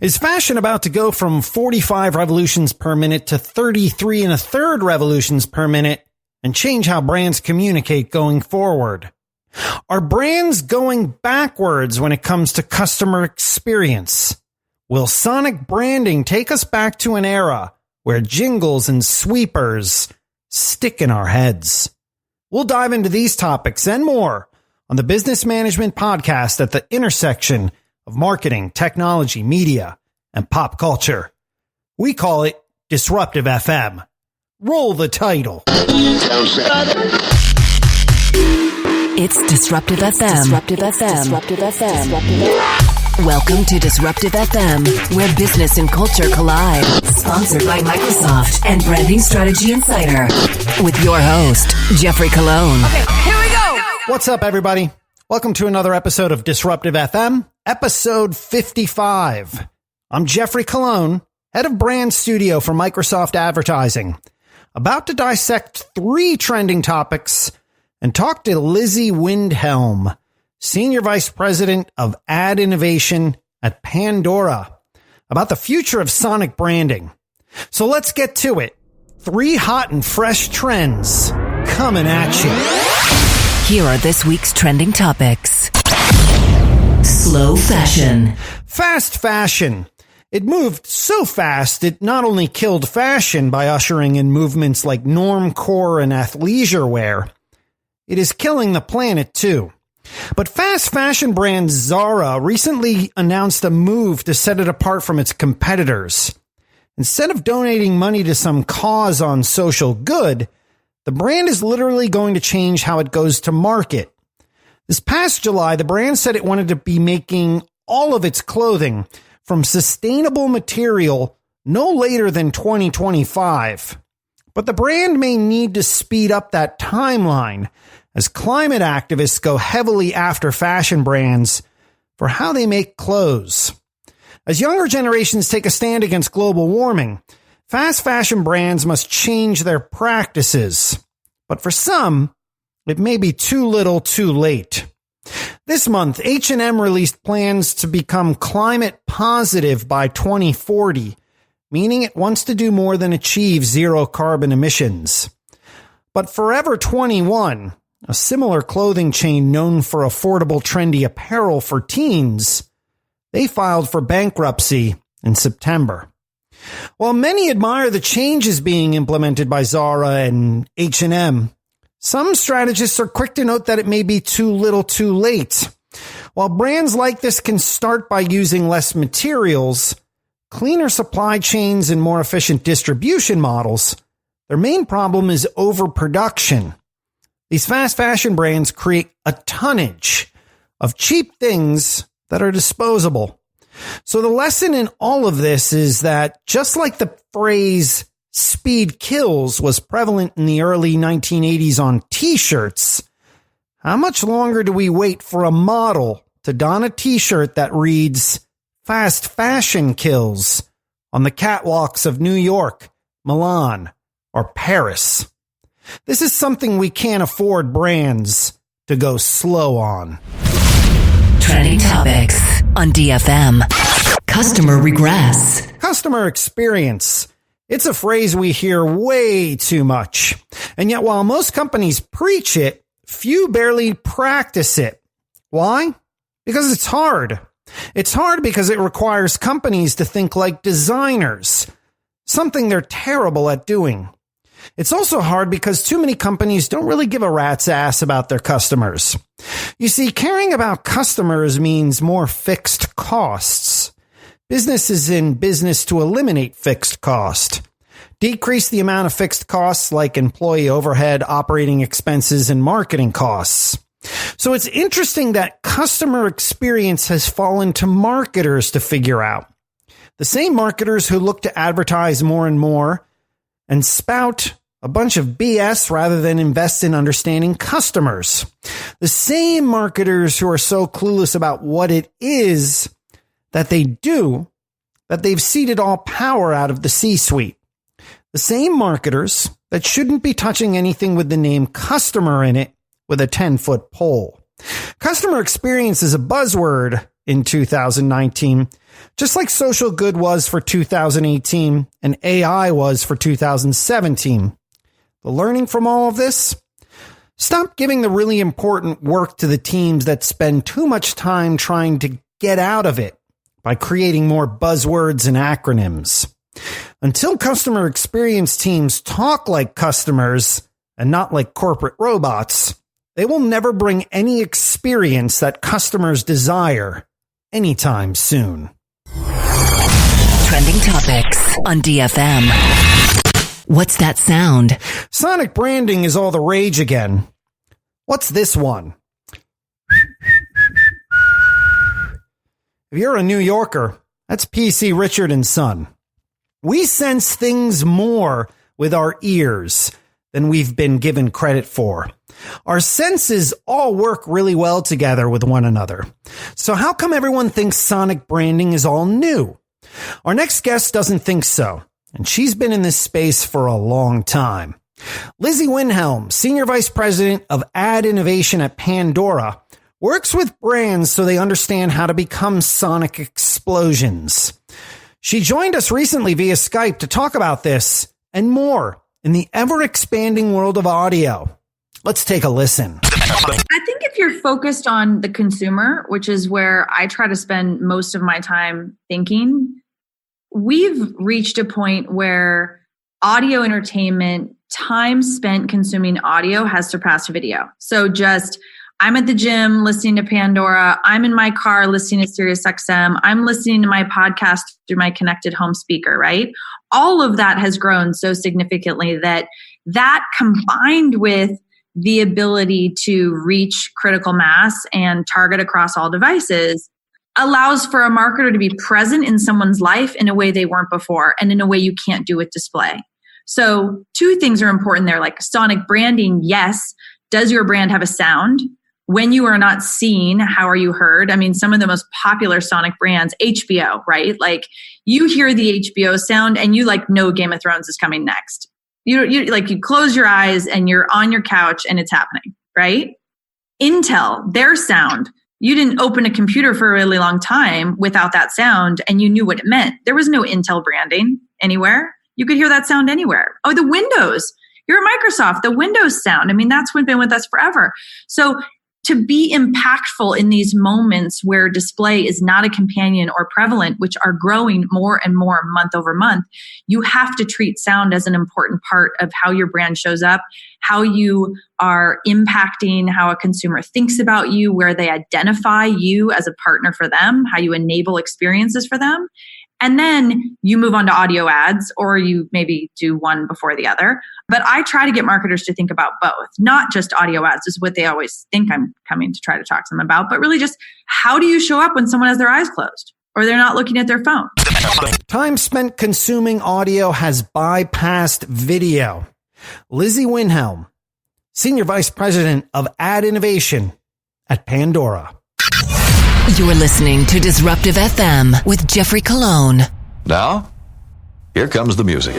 Is fashion about to go from 45 revolutions per minute to 33 1/3 revolutions per minute and change how brands communicate going forward? Are brands going backwards when it comes to customer experience? Will sonic branding take us back to an era where jingles and sweepers stick in our heads? We'll dive into these topics and more on the Business Management Podcast at the intersection of marketing, technology, media, and pop culture. We call it Disruptive FM. Roll the title. It's Disruptive FM. Disruptive FM. Disruptive FM. Welcome to Disruptive FM, where business and culture collide. Sponsored by Microsoft and Branding Strategy Insider. With your host, Jeffrey Colon. Okay, here we go. What's up, everybody? Welcome to another episode of Disruptive FM, episode 55. I'm Jeffrey Colon, head of brand studio for Microsoft Advertising, about to dissect 3 trending topics and talk to Lizzie Windhelm, Senior Vice President of Ad Innovation at Pandora, about the future of sonic branding. So let's get to it. 3 hot and fresh trends coming at you. Here are this week's trending topics. Slow fashion. Fast fashion. It moved so fast, it not only killed fashion by ushering in movements like normcore and athleisure wear, it is killing the planet too. But fast fashion brand Zara recently announced a move to set it apart from its competitors. Instead of donating money to some cause on social good, the brand is literally going to change how it goes to market. This past July, the brand said it wanted to be making all of its clothing from sustainable material no later than 2025. But the brand may need to speed up that timeline as climate activists go heavily after fashion brands for how they make clothes. As younger generations take a stand against global warming, fast fashion brands must change their practices. But for some, it may be too little too late. This month, H&M released plans to become climate positive by 2040, meaning it wants to do more than achieve zero carbon emissions. But Forever 21, a similar clothing chain known for affordable, trendy apparel for teens, they filed for bankruptcy in September. While many admire the changes being implemented by Zara and H&M, some strategists are quick to note that it may be too little too late. While brands like this can start by using less materials, cleaner supply chains, and more efficient distribution models, their main problem is overproduction. These fast fashion brands create a tonnage of cheap things that are disposable. So the lesson in all of this is that just like the phrase "speed kills" was prevalent in the early 1980s on t-shirts, how much longer do we wait for a model to don a t-shirt that reads "Fast Fashion Kills" on the catwalks of New York, Milan, or Paris? This is something we can't afford brands to go slow on. Trending topics on DFM. Customer regress. Customer experience. It's a phrase we hear way too much. And yet while most companies preach it, few barely practice it. Why? Because it's hard. It's hard because it requires companies to think like designers, something they're terrible at doing. It's also hard because too many companies don't really give a rat's ass about their customers. You see, caring about customers means more fixed costs. Business is in business to eliminate fixed cost, decrease the amount of fixed costs like employee overhead, operating expenses, and marketing costs. So it's interesting that customer experience has fallen to marketers to figure out. The same marketers who look to advertise more and more and spout a bunch of BS rather than invest in understanding customers. The same marketers who are so clueless about what it is that they do, that they've ceded all power out of the C-suite. The same marketers that shouldn't be touching anything with the name customer in it with a 10-foot pole. Customer experience is a buzzword in 2019, just like social good was for 2018 and AI was for 2017. The learning from all of this? Stop giving the really important work to the teams that spend too much time trying to get out of it by creating more buzzwords and acronyms. Until customer experience teams talk like customers and not like corporate robots, they will never bring any experience that customers desire anytime soon. Trending topics on DFM. What's that sound? Sonic branding is all the rage again. What's this one? If you're a New Yorker, that's PC Richard and Son. We sense things more with our ears than we've been given credit for. Our senses all work really well together with one another. So how come everyone thinks sonic branding is all new? Our next guest doesn't think so, and she's been in this space for a long time. Lizzie Windhelm, Senior Vice President of Ad Innovation at Pandora, works with brands so they understand how to become sonic explosions. She joined us recently via Skype to talk about this and more in the ever-expanding world of audio. Let's take a listen. I think if you're focused on the consumer, which is where I try to spend most of my time thinking, we've reached a point where audio entertainment, time spent consuming audio has surpassed video. So just I'm at the gym listening to Pandora. I'm in my car listening to SiriusXM. I'm listening to my podcast through my connected home speaker, right? All of that has grown so significantly that combined with the ability to reach critical mass and target across all devices allows for a marketer to be present in someone's life in a way they weren't before and in a way you can't do with display. So two things are important there, like sonic branding. Yes. Does your brand have a sound? When you are not seen, how are you heard? I mean, some of the most popular sonic brands, HBO, right? Like you hear the HBO sound and you like know Game of Thrones is coming next. You close your eyes and you're on your couch and it's happening, right? Intel, their sound. You didn't open a computer for a really long time without that sound and you knew what it meant. There was no Intel branding anywhere. You could hear that sound anywhere. Oh, the Windows. You're at Microsoft, the Windows sound. I mean, that's been with us forever. So to be impactful in these moments where display is not a companion or prevalent, which are growing more and more month over month, you have to treat sound as an important part of how your brand shows up, how you are impacting how a consumer thinks about you, where they identify you as a partner for them, how you enable experiences for them. And then you move on to audio ads, or you maybe do one before the other. But I try to get marketers to think about both, not just audio ads is what they always think I'm coming to try to talk to them about, but really just how do you show up when someone has their eyes closed or they're not looking at their phone? Time spent consuming audio has bypassed video. Lizzie Windhelm, Senior Vice President of Ad Innovation at Pandora. You're listening to Disruptive FM with Jeffrey Colon. Now, here comes the music.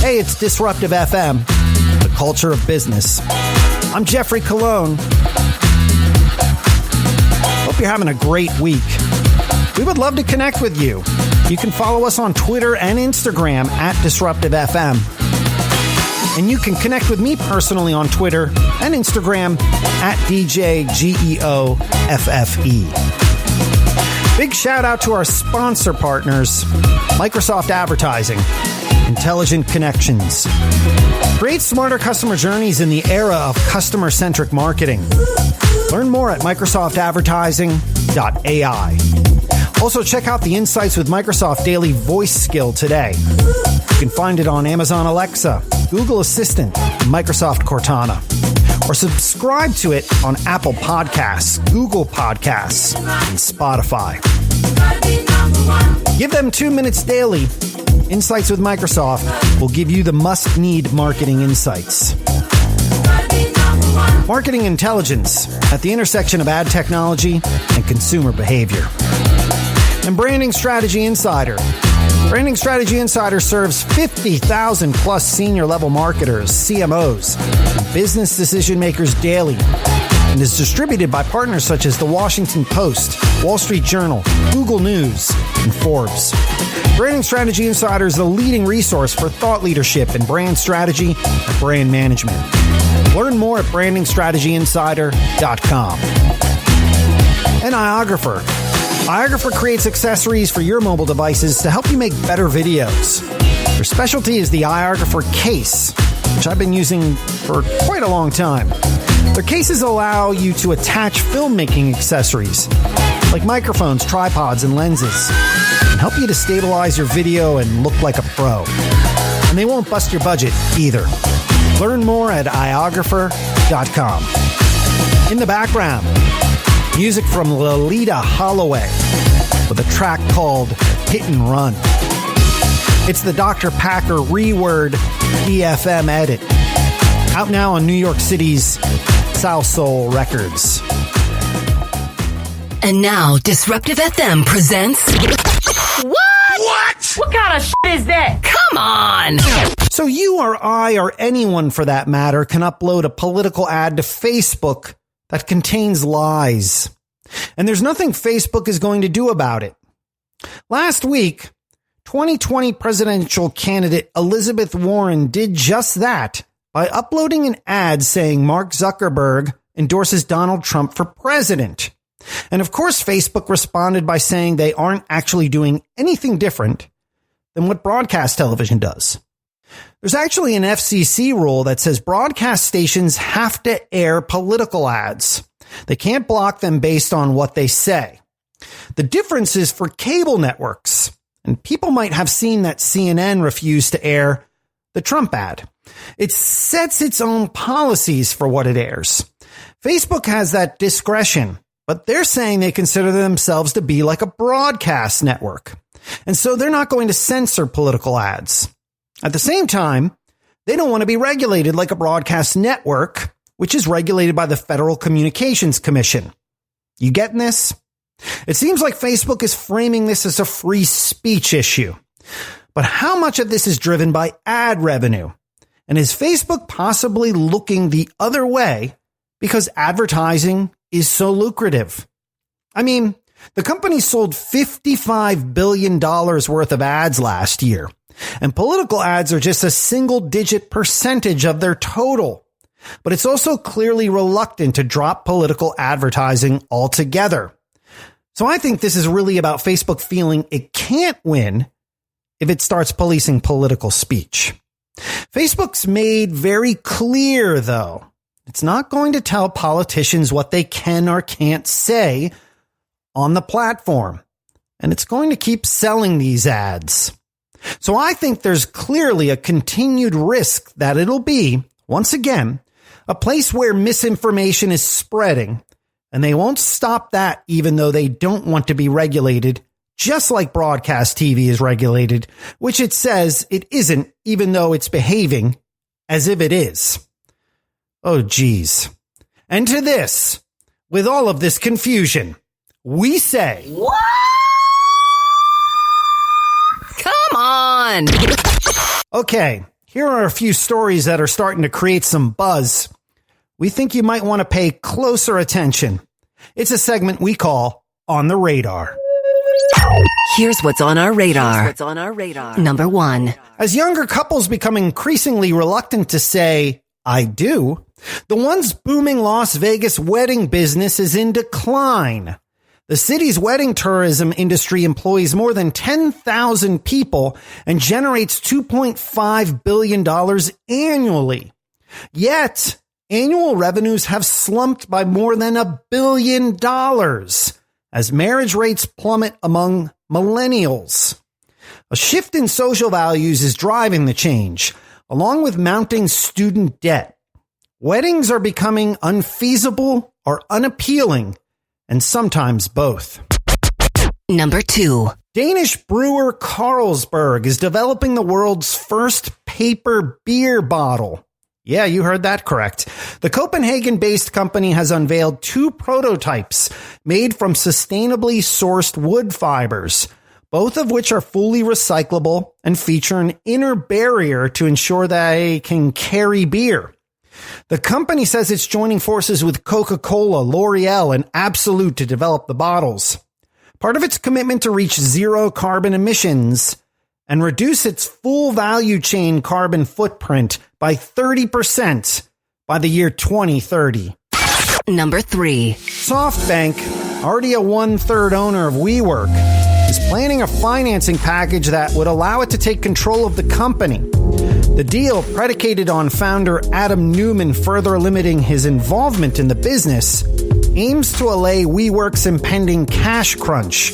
Hey, it's Disruptive FM, the culture of business. I'm Jeffrey Colon. Hope you're having a great week. We would love to connect with you. You can follow us on Twitter and Instagram at Disruptive FM. And you can connect with me personally on Twitter and Instagram at DJGEOFFE. Big shout out to our sponsor partners, Microsoft Advertising, Intelligent Connections. Create smarter customer journeys in the era of customer-centric marketing. Learn more at microsoftadvertising.ai. Also, check out the Insights with Microsoft Daily Voice skill today. You can find it on Amazon Alexa, Google Assistant, and Microsoft Cortana. Or subscribe to it on Apple Podcasts, Google Podcasts, and Spotify. Give them 2 minutes daily. Insights with Microsoft will give you the must-need marketing insights. Marketing intelligence at the intersection of ad technology and consumer behavior. And Branding Strategy Insider. Branding Strategy Insider serves 50,000 plus senior level marketers, CMOs, and business decision makers daily, and is distributed by partners such as The Washington Post, Wall Street Journal, Google News, and Forbes. Branding Strategy Insider is the leading resource for thought leadership in brand strategy and brand management. Learn more at brandingstrategyinsider.com. And Iographer. Iographer creates accessories for your mobile devices to help you make better videos. Their specialty is the Iographer case, which I've been using for quite a long time. Their cases allow you to attach filmmaking accessories like microphones, tripods, and lenses, and help you to stabilize your video and look like a pro. And they won't bust your budget either. Learn more at iographer.com. In the background, music from Loleatta Hollaway with a track called Hit and Run. It's the Dr. Packer Reword EFM edit. Out now on New York City's South Soul Records. And now, Disruptive FM presents... What kind of shit is that? Come on! So you or I or anyone for that matter can upload a political ad to Facebook that contains lies. And there's nothing Facebook is going to do about it. Last week, 2020 presidential candidate Elizabeth Warren did just that by uploading an ad saying Mark Zuckerberg endorses Donald Trump for president. And of course, Facebook responded by saying they aren't actually doing anything different than what broadcast television does. There's actually an FCC rule that says broadcast stations have to air political ads. They can't block them based on what they say. The difference is for cable networks, and people might have seen that CNN refused to air the Trump ad. It sets its own policies for what it airs. Facebook has that discretion, but they're saying they consider themselves to be like a broadcast network. And so they're not going to censor political ads. At the same time, they don't want to be regulated like a broadcast network, which is regulated by the Federal Communications Commission. You getting this? It seems like Facebook is framing this as a free speech issue. But how much of this is driven by ad revenue? And is Facebook possibly looking the other way because advertising is so lucrative? I mean, the company sold $55 billion worth of ads last year, and political ads are just a single-digit percentage of their total. But it's also clearly reluctant to drop political advertising altogether. So I think this is really about Facebook feeling it can't win if it starts policing political speech. Facebook's made very clear, though, it's not going to tell politicians what they can or can't say on the platform, and it's going to keep selling these ads. So I think there's clearly a continued risk that it'll be, once again, a place where misinformation is spreading, and they won't stop that even though they don't want to be regulated, just like broadcast TV is regulated, which it says it isn't, even though it's behaving as if it is. Oh, geez. And to this, with all of this confusion, we say... What? Come on! Okay, here are a few stories that are starting to create some buzz. We think you might want to pay closer attention. It's a segment we call On the Radar. Here's what's on our radar. Number 1. As younger couples become increasingly reluctant to say, I do, the once booming Las Vegas wedding business is in decline. The city's wedding tourism industry employs more than 10,000 people and generates $2.5 billion annually. Yet, annual revenues have slumped by more than $1 billion as marriage rates plummet among millennials. A shift in social values is driving the change, along with mounting student debt. Weddings are becoming unfeasible or unappealing, and sometimes both. Number 2. Danish brewer Carlsberg is developing the world's first paper beer bottle. Yeah, you heard that correct. The Copenhagen-based company has unveiled 2 prototypes made from sustainably sourced wood fibers, both of which are fully recyclable and feature an inner barrier to ensure they can carry beer. The company says it's joining forces with Coca-Cola, L'Oreal, and Absolut to develop the bottles. Part of its commitment to reach zero carbon emissions and reduce its full value chain carbon footprint by 30% by the year 2030. Number 3. SoftBank, already a 1/3 owner of WeWork, is planning a financing package that would allow it to take control of the company. The deal, predicated on founder Adam Neumann further limiting his involvement in the business, aims to allay WeWork's impending cash crunch.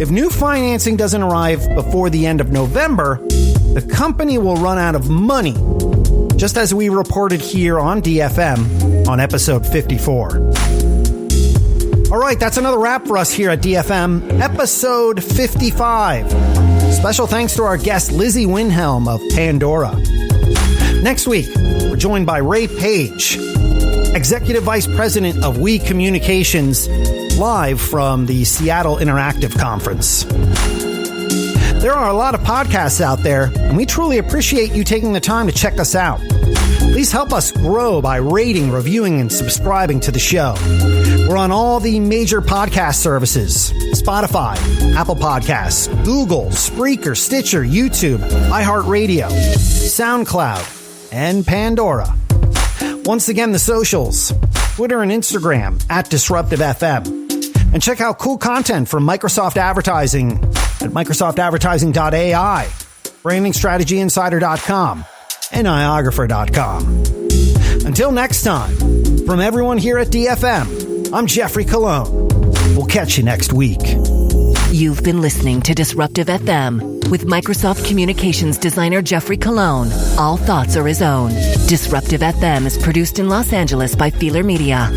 If new financing doesn't arrive before the end of November, the company will run out of money, just as we reported here on DFM on episode 54. All right, that's another wrap for us here at DFM, episode 55. Special thanks to our guest Lizzie Windhelm of Pandora. Next week, we're joined by Ray Page, Executive Vice President of We Communications, live from the Seattle Interactive Conference. There are a lot of podcasts out there, and we truly appreciate you taking the time to check us out. Please help us grow by rating, reviewing, and subscribing to the show. We're on all the major podcast services: Spotify, Apple Podcasts, Google, Spreaker, Stitcher, YouTube, iHeartRadio, SoundCloud, and Pandora. Once again, the socials: Twitter and Instagram at DisruptiveFM. And check out cool content from Microsoft Advertising at MicrosoftAdvertising.ai, BrandingStrategyInsider.com, and iographer.com. Until next time, from everyone here at DFM, I'm Jeffrey Colon. We'll catch you next week. You've been listening to Disruptive FM with Microsoft Communications designer Jeffrey Colon. All thoughts are his own. Disruptive FM is produced in Los Angeles by Feeler Media.